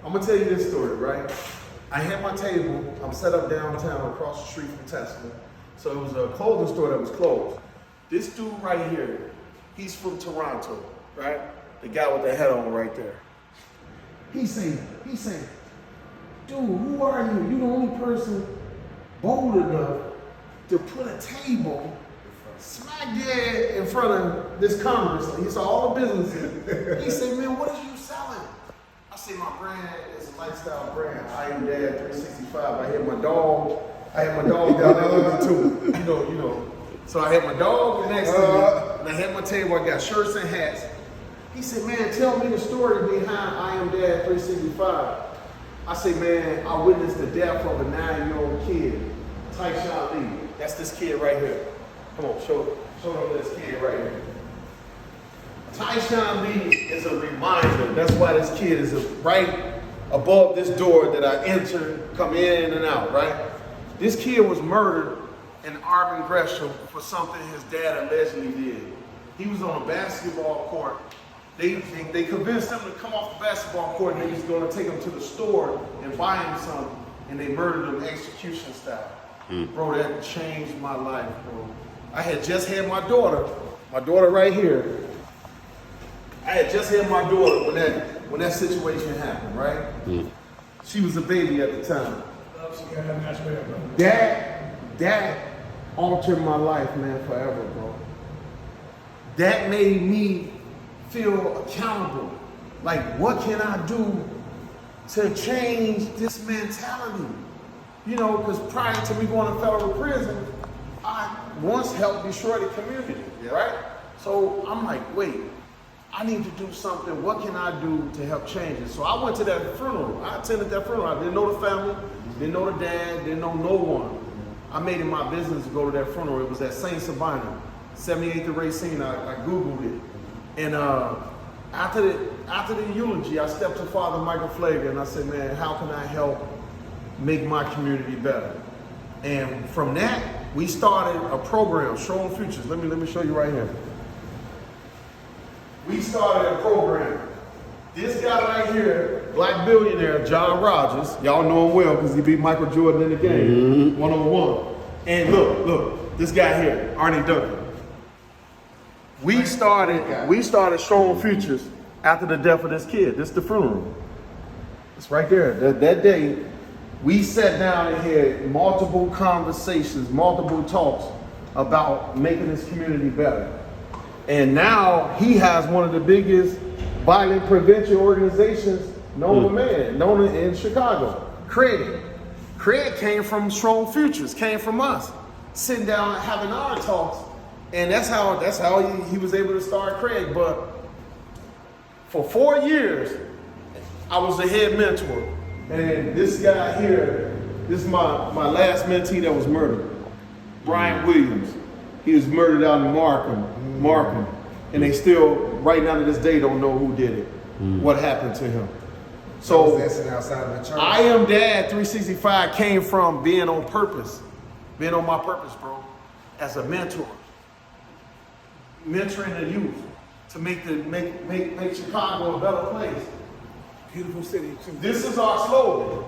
I'm gonna tell you this story, right? I had my table, I'm set up downtown across the street from Tesla. So it was a clothing store that was closed. This dude right here, he's from Toronto, right? The guy with the hat on right there. He saying, dude, who are you? You the only person bold enough to put a table smack dead in front of this Congress. He saw all the businesses. He said, man, what is you selling? I said, my brand is a lifestyle brand. iAMdad365. I had my dog down there with me too. You know. So I had my dog next to me, and I had my table. I got shirts and hats. He said, man, tell me the story behind iAMdad365. I said, man, I witnessed the death of a 9-year-old kid, Tyshawn Lee. That's this kid right here. Come on, show them this kid right here. Tyshawn Lee is a reminder. That's why this kid is right above this door that I enter, come in and out, right? This kid was murdered in Auburn, Gresham for something his dad allegedly did. He was on a basketball court. They convinced him to come off the basketball court and they was going to take him to the store and buy him something, and they murdered him execution style. Bro, that changed my life, bro. I had just had my daughter right here. I had just had my daughter when that situation happened, right? She was a baby at the time. That altered my life, man, forever, bro. That made me feel accountable. Like, what can I do to change this mentality? You know, because prior to me going to federal prison, I once helped destroy the community, right? So I'm like, wait, I need to do something. What can I do to help change it? So I went to that funeral. I attended that funeral. I didn't know the family, didn't know the dad, didn't know no one. I made it my business to go to that funeral. It was at St. Sabina, 78th and Racine. I Googled it. And after the eulogy, I stepped to Father Michael Flager and I said, man, how can I help make my community better? And from that, we started a program, Showing Futures. Let me show you right here. We started a program. This guy right here, black billionaire, John Rogers, y'all know him well because he beat Michael Jordan in the game, 1-on-1. And look, this guy here, Arnie Duncan. We started Showing Futures after the death of this kid. This is the funeral. It's right there. That day, we sat down and had multiple conversations, multiple talks about making this community better. And now he has one of the biggest violent prevention organizations known in Chicago. Craig came from Strong Futures, came from us, sitting down and having our talks. And that's how he was able to start Craig. But for 4 years, I was the head mentor. And this guy here, this is my last mentee that was murdered, Brian Williams. He was murdered out in Markham. And they still, right now to this day, don't know who did it, what happened to him. So iAMdad365 came from being on purpose, being on my purpose, bro, as a mentor. Mentoring the youth to make Chicago a better place. Beautiful city too. This is our slogan.